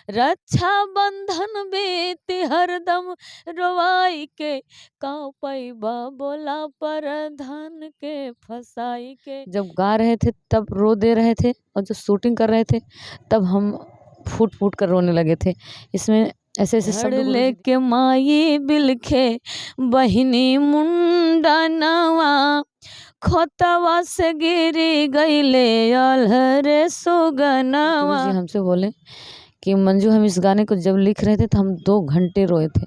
रक्षा बंधन बेती हरदम रोवाई के, का पैबा बोला परधान के फसाई के। जब गा रहे थे तब रो दे रहे थे, और जब शूटिंग कर रहे थे तब हम फूट फूट कर रोने लगे थे। इसमें ऐसे ऐसे शब्द लेके माई बिलखे बहिनी मुंडा नवा, खोतवा से गिरी गईले अलहरे सुगनवा। गुरुजी हमसे बोले कि मंजू, हम इस गाने को जब लिख रहे थे तो हम 2 घंटे रोए थे,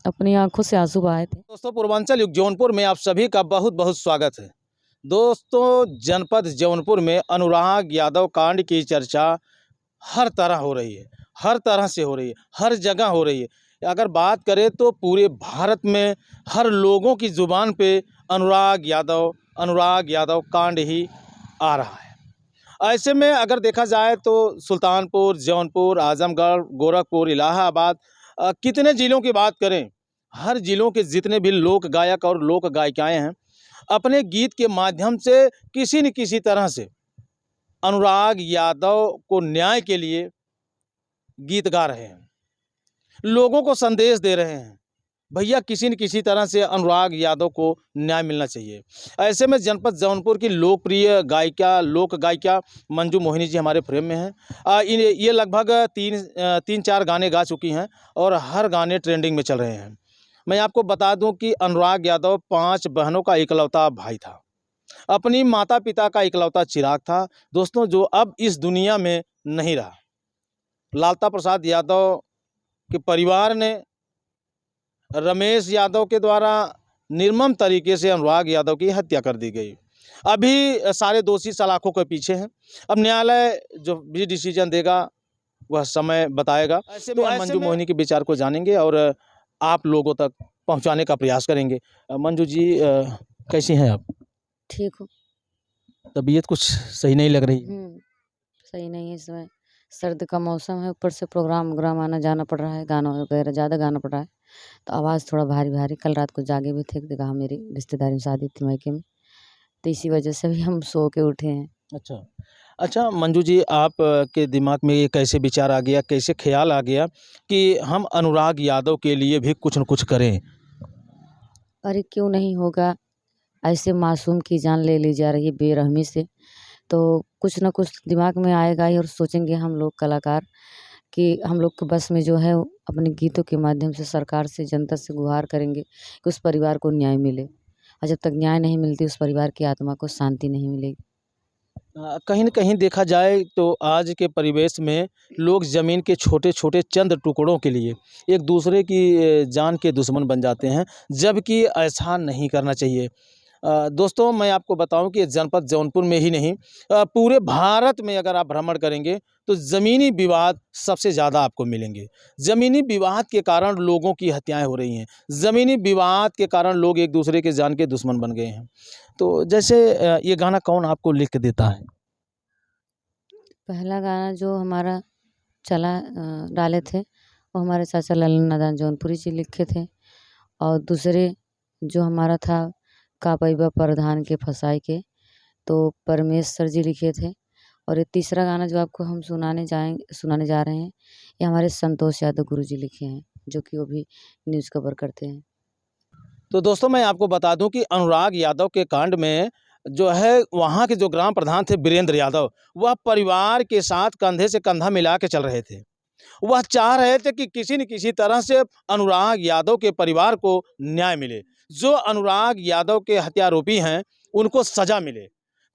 अपनी आंखों से आंसू बहाए थे। दोस्तों, पूर्वांचल युग जौनपुर में आप सभी का बहुत बहुत स्वागत है। दोस्तों, जनपद जौनपुर में अनुराग यादव कांड की चर्चा हर तरह हो रही है, हर तरह से हो रही है, हर जगह हो रही है। अगर बात करें तो पूरे भारत में हर लोगों की ज़ुबान पे अनुराग यादव कांड ही आ रहा है। ऐसे में अगर देखा जाए तो सुल्तानपुर, जौनपुर, आजमगढ़, गोरखपुर, इलाहाबाद, कितने ज़िलों की बात करें, हर ज़िलों के जितने भी लोक गायक और लोक गायिकाएँ हैं, अपने गीत के माध्यम से किसी न किसी तरह से अनुराग यादव को न्याय के लिए गीत गा रहे हैं, लोगों को संदेश दे रहे हैं, भैया किसी न किसी तरह से अनुराग यादव को न्याय मिलना चाहिए। ऐसे में जनपद जौनपुर की लोकप्रिय लोक गायिका मंजू मोहिनी जी हमारे फ्रेम में हैं। ये लगभग 3-4 गाने गा चुकी हैं और हर गाने ट्रेंडिंग में चल रहे हैं। मैं आपको बता दूं कि अनुराग यादव 5 बहनों का इकलौता भाई था, अपनी माता पिता का इकलौता चिराग था। दोस्तों, जो अब इस दुनिया में नहीं रहा। लालता प्रसाद यादव के परिवार ने रमेश यादव के द्वारा निर्मम तरीके से अनुराग यादव की हत्या कर दी गई। अभी सारे दोषी सलाखों के पीछे हैं। अब न्यायालय जो भी डिसीजन देगा वह समय बताएगा। ऐसे में मंजू मोहिनी के विचार को जानेंगे और आप लोगों तक पहुंचाने का प्रयास करेंगे। मंजू जी, कैसी हैं आप? ठीक हूँ। तबीयत कुछ सही नहीं लग रही? सही नहीं है, इसमें सर्द का मौसम है, ऊपर से प्रोग्राम आना जाना पड़ रहा है, गाना वगैरह ज़्यादा गाना पड़ रहा है, तो आवाज़ थोड़ा भारी भारी। कल रात को जागे भी थे, कहा मेरी रिश्तेदारी में शादी थी मायके में, तो इसी वजह से भी हम सो के उठे हैं। अच्छा मंजू जी, आप के दिमाग में ये कैसे विचार आ गया, कैसे ख्याल आ गया कि हम अनुराग यादव के लिए भी कुछ न कुछ करें? अरे क्यों नहीं होगा, ऐसे मासूम की जान ले ली जा रही है बेरहमी से, तो कुछ ना कुछ दिमाग में आएगा ही, और सोचेंगे हम लोग कलाकार कि हम लोग के बस में जो है अपने गीतों के माध्यम से सरकार से, जनता से गुहार करेंगे कि उस परिवार को न्याय मिले, और जब तक न्याय नहीं मिलती उस परिवार की आत्मा को शांति नहीं मिलेगी। कहीं न कहीं देखा जाए तो आज के परिवेश में लोग ज़मीन के छोटे-छोटे चंद टुकड़ों के लिए एक दूसरे की जान के दुश्मन बन जाते हैं, जबकि ऐसा नहीं करना चाहिए। दोस्तों, मैं आपको बताऊं कि जनपद जौनपुर में ही नहीं, पूरे भारत में अगर आप भ्रमण करेंगे तो ज़मीनी विवाद सबसे ज़्यादा आपको मिलेंगे। ज़मीनी विवाद के कारण लोगों की हत्याएं हो रही हैं, ज़मीनी विवाद के कारण लोग एक दूसरे के जान के दुश्मन बन गए हैं। तो जैसे ये गाना कौन आपको लिख के देता है? पहला गाना जो हमारा चला डाले थे वो हमारे चाचा ललन नादान जौनपुरी जी लिखे थे, और दूसरे जो हमारा था का पैबा प्रधान के फसाई के, तो परमेश्वर जी लिखे थे। और ये तीसरा गाना जो आपको हम सुनाने जा रहे हैं, ये हमारे संतोष यादव गुरु जी लिखे हैं, जो कि वो भी न्यूज़ कवर करते हैं। तो दोस्तों, मैं आपको बता दूं कि अनुराग यादव के कांड में जो है, वहाँ के जो ग्राम प्रधान थे वीरेंद्र यादव, वह परिवार के साथ कंधे से कंधा मिला के चल रहे थे। वह चाह रहे थे कि किसी न किसी तरह से अनुराग यादव के परिवार को न्याय मिले, जो अनुराग यादव के हत्यारोपी हैं उनको सजा मिले।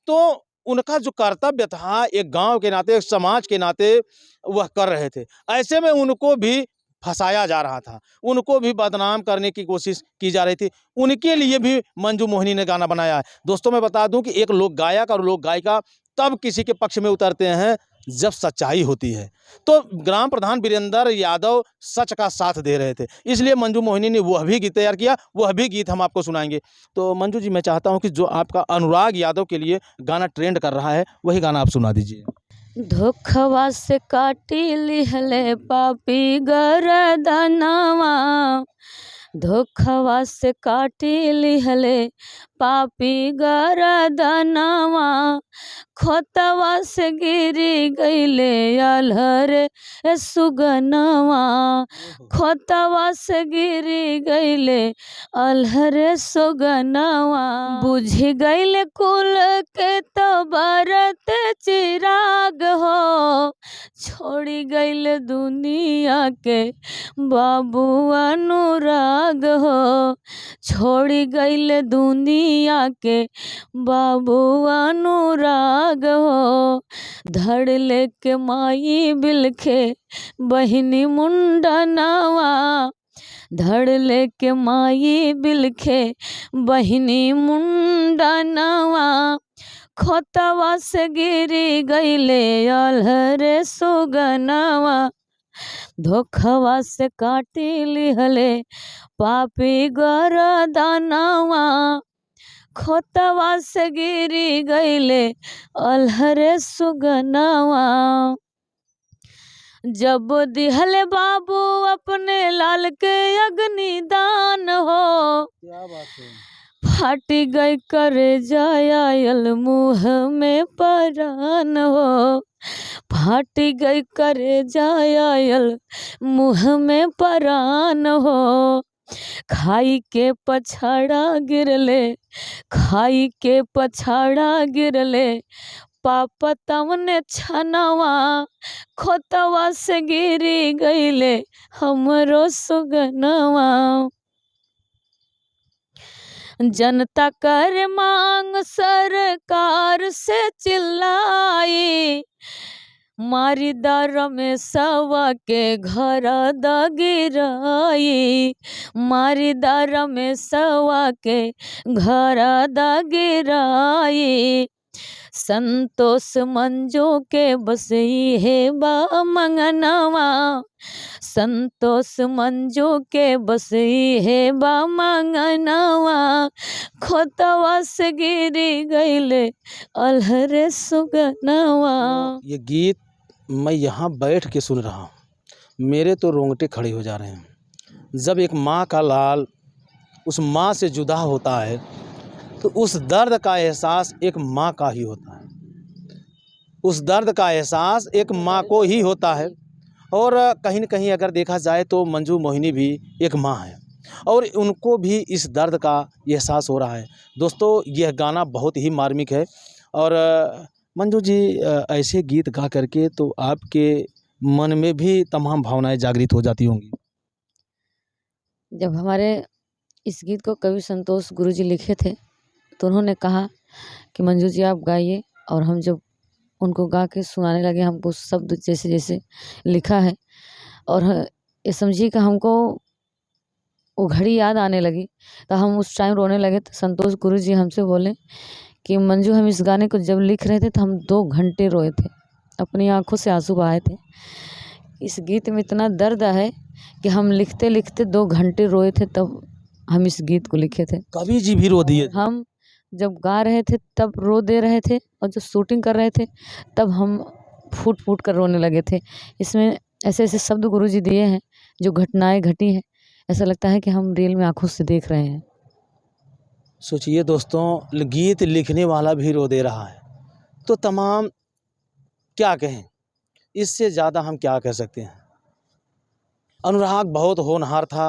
तो उनका जो कर्तव्य था एक गांव के नाते, एक समाज के नाते, वह कर रहे थे। ऐसे में उनको भी फंसाया जा रहा था, उनको भी बदनाम करने की कोशिश की जा रही थी। उनके लिए भी मंजू मोहिनी ने गाना बनाया है। दोस्तों, मैं बता दूं कि एक लोक गायक और लोक गायिका तब किसी के पक्ष में उतरते हैं जब सच्चाई होती है। तो ग्राम प्रधान वीरेंद्र यादव सच का साथ दे रहे थे, इसलिए मंजू मोहिनी ने वह भी गीत तैयार किया, वह भी गीत हम आपको सुनाएंगे। तो मंजू जी, मैं चाहता हूं कि जो आपका अनुराग यादव के लिए गाना ट्रेंड कर रहा है वही गाना आप सुना दीजिए। धोखवा से काटी लिहले पापी गरदनवा, धोखवा से काटी लिहले पापी गरदनवा खोतवा से गिरी गईले अलहरे सुगनवा खोतवा से गिरी गईले अलहरे सुगनवा बुझ गईले कुल के तो बरत चिराग हो छोड़ी गईले दुनिया के बाबू अनुराग हो छोड़ी गईले दुनिया के बाबू अनुराग हो धड़ लेके माई बिलखे बहिनी मुंडनवा धड़ लेके माई बिलखे बहिनी मुंडनवा खोतवा से गिरी गईले अलहरे सुगनवा धोखवा से काटी लिहले पापी गरदनवा खोतवा से गिरी गईले अलहरे सुगनवा जब दिहले बाबू अपने लाल के अग्नि दान हो क्या बात है। फट गई करे जायल मुँह में परान हो फट गई करे जायल मुँह में परान हो खाई के पछाड़ा गिरले खाई के पछाड़ा गिरले पापा तमने छनवा खोतवा से गिरी गईले हमरो सुगनवा जनता कर मांग सरकार से चिल्लाई मारी दर में सवा के घर द गिराई मारी दर में सवा के घर द गिराई संतोष मंजू के बसई है बा मंगनवा संतोष मंजू के बसई है बा मंगनवा खोतवा से गिरी गईले अलहरे सुगनवा। ये गीत मैं यहाँ बैठ के सुन रहा हूँ, मेरे तो रोंगटे खड़े हो जा रहे हैं। जब एक माँ का लाल उस माँ से जुदा होता है तो उस दर्द का एहसास एक माँ का ही होता है, उस दर्द का एहसास एक माँ को ही होता है। और कहीं न कहीं अगर देखा जाए तो मंजू मोहिनी भी एक माँ है और उनको भी इस दर्द का एहसास हो रहा है। दोस्तों यह गाना बहुत ही मार्मिक है। और मंजू जी ऐसे गीत गा करके तो आपके मन में भी तमाम भावनाएं जागृत हो जाती होंगी। जब हमारे इस गीत को कवि संतोष गुरुजी लिखे थे तो उन्होंने कहा कि मंजू जी आप गाइए, और हम जब उनको गा के सुनाने लगे हमको शब्द जैसे जैसे लिखा है और ये समझिए कि हमको वो घड़ी याद आने लगी तो हम उस टाइम रोने लगे। तो संतोष गुरुजी हमसे बोले कि मंजू हम इस गाने को जब लिख रहे थे तो हम 2 घंटे रोए थे, अपनी आंखों से आंसू बहाए थे। इस गीत में इतना दर्द है कि हम लिखते लिखते 2 घंटे रोए थे, तब हम इस गीत को लिखे थे। कवि जी भी रो दिए। हम जब गा रहे थे तब रो दे रहे थे और जब शूटिंग कर रहे थे तब हम फूट फूट कर रोने लगे थे। इसमें ऐसे ऐसे शब्द गुरुजी दिए हैं जो घटनाएं घटी हैं, ऐसा लगता है कि हम रियल में आंखों से देख रहे हैं। सोचिए दोस्तों, गीत लिखने वाला भी रो दे रहा है तो तमाम क्या कहें, इससे ज़्यादा हम क्या कह सकते हैं। अनुराग बहुत होनहार था,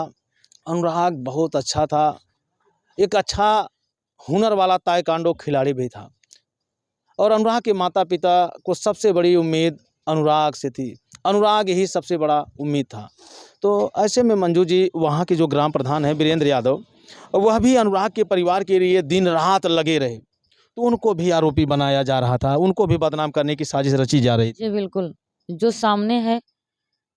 अनुराग बहुत अच्छा था, एक अच्छा हुनर वाला ताइक्वांडो खिलाड़ी भी था। और अनुराग के माता पिता को सबसे बड़ी उम्मीद अनुराग से थी, अनुराग ही सबसे बड़ा उम्मीद था। तो ऐसे में मंजू जी वहाँ के जो ग्राम प्रधान हैं वीरेंद्र यादव, वह भी अनुराग के परिवार के लिए दिन रात लगे रहे, तो उनको भी आरोपी बनाया जा रहा था, उनको भी बदनाम करने की साजिश रची जा रही थी। जी बिल्कुल, जो सामने है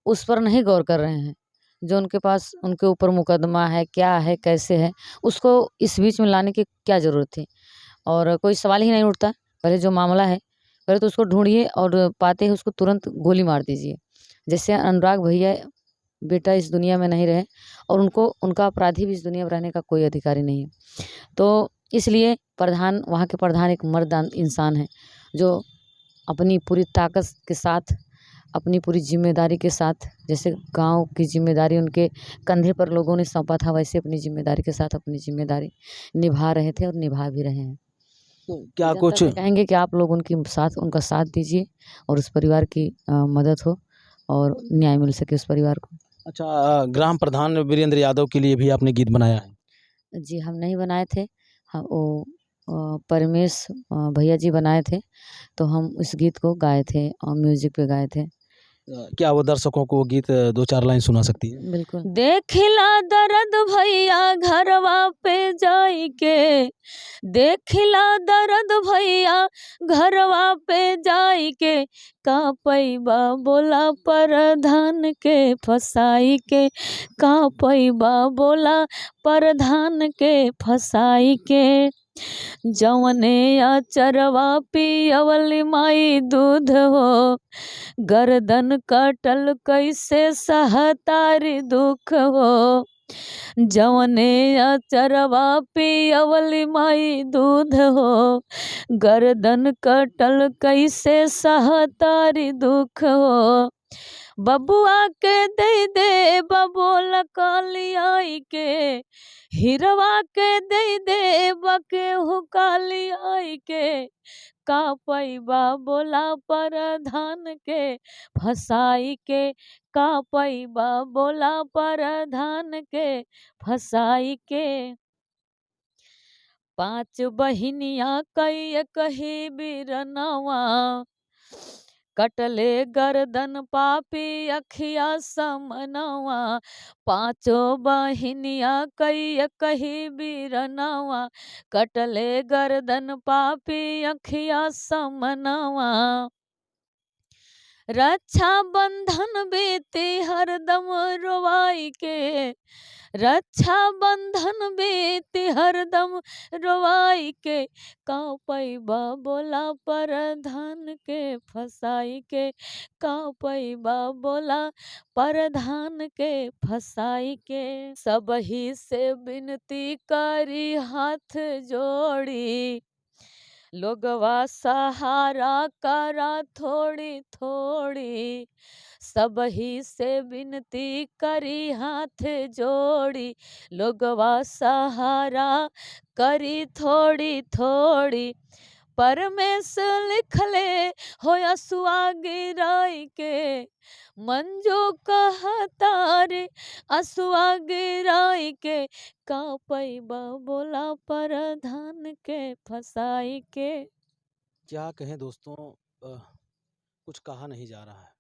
उस पर नहीं गौर कर रहे हैं, जो उनके पास उनके ऊपर मुकदमा है, क्या है कैसे है, उसको इस बीच में लाने की क्या ज़रूरत थी। और कोई सवाल ही नहीं उठता। पहले जो मामला है पहले तो उसको ढूंढिए और पाते ही उसको तुरंत गोली मार दीजिए। जैसे अनुराग भैया बेटा इस दुनिया में नहीं रहे और उनका अपराधी भी इस दुनिया में रहने का कोई अधिकारी नहीं है। तो इसलिए प्रधान, वहाँ के प्रधान एक मर्द इंसान है जो अपनी पूरी ताकत के साथ अपनी पूरी ज़िम्मेदारी के साथ, जैसे गाँव की ज़िम्मेदारी उनके कंधे पर लोगों ने सौंपा था, वैसे अपनी ज़िम्मेदारी के साथ अपनी ज़िम्मेदारी निभा रहे थे और निभा भी रहे हैं। तो क्या जनता कुछ से कहेंगे कि आप लोग उनका साथ दीजिए और उस परिवार की मदद हो और न्याय मिल सके उस परिवार को। अच्छा, ग्राम प्रधान वीरेंद्र यादव के लिए भी आपने गीत बनाया है? जी, हम नहीं बनाए थे। हाँ, वो परमेश भैया जी बनाए थे, तो हम उस गीत को गाए थे और म्यूज़िक पे गाए थे। क्या वो दर्शकों को गीत 2-4 लाइन सुना सकती हैं? बिल्कुल। देखिला दर्द भैया घरवा पे जाई के, देखिला दर्द भैया घरवा पे जाई के, का पैबा बोला प्रधान के फसाई के, का पैबा बोला प्रधान के फसाई के। जवने अचरवा पियवली माई दूध हो, गर्दन कटल कैसे सहतारी दुख हो। जवने अचरवा पियवली माई दूध हो, गर्दन कटल कैसे सहतारी दुख हो। बबुआ के दे बबोल कालियाई के, हिरवा के दे बके हुकालियाई के, का पैबा बोला प्रधान के फसाई के, का पैबा बोला प्रधान के फसाई के। 5 बहिनिया कई कही बिरनवा, कटले गर्दन पापी अखिया समनवा। 5 बहिनिया कई कही बिरनवा, कटले गर्दन पापी अखिया समनवा। रक्षा बंधन बेते हरदम रोवाई के, रक्षा बंधन बेते हरदम रोवाई के, का पैबा बोला प्रधान के फसाई के, का पैबा बोला प्रधान के फसाई के। सबही से विनती करी हाथ जोड़ी, लोगवा सहारा करा थोड़ी थोड़ी। सबही से विनती करी हाथ जोड़ी, लोगवा सहारा करी थोड़ी थोड़ी। परमेश्वर लिखले हो असुआ गिराई के, मंजू कहतारे असुआ गिराई के, का पैबा बोला प्रधान के फसाई के। क्या कहें दोस्तों, कुछ कहा नहीं जा रहा है,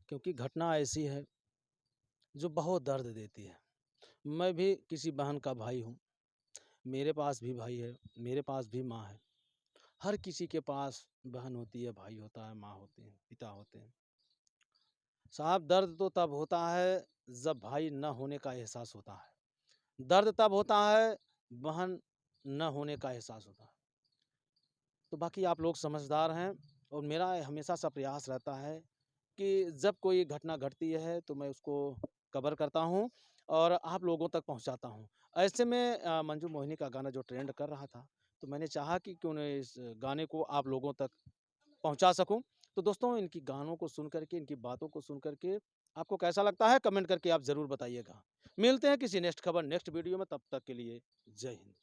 क्योंकि घटना ऐसी है जो बहुत दर्द देती है। मैं भी किसी बहन का भाई हूँ, मेरे पास भी भाई है, मेरे पास भी माँ है। हर किसी के पास बहन होती है, भाई होता है, माँ होती है, पिता होते हैं। साहब, दर्द तो तब होता है जब भाई न होने का एहसास होता है। दर्द तब होता है बहन न होने का एहसास होता है। तो बाकी आप लोग समझदार हैं, और मेरा हमेशा सा प्रयास रहता है कि जब कोई घटना घटती है तो मैं उसको कवर करता हूँ और आप लोगों तक पहुँचाता हूँ। ऐसे में मंजू मोहिनी का गाना जो ट्रेंड कर रहा था, तो मैंने चाहा कि क्यों न इस गाने को आप लोगों तक पहुँचा सकूँ। तो दोस्तों, इनकी गानों को सुन कर के, इनकी बातों को सुन कर के आपको कैसा लगता है, कमेंट करके आप ज़रूर बताइएगा। मिलते हैं किसी नेक्स्ट खबर, नेक्स्ट वीडियो में, तब तक के लिए जय हिंद।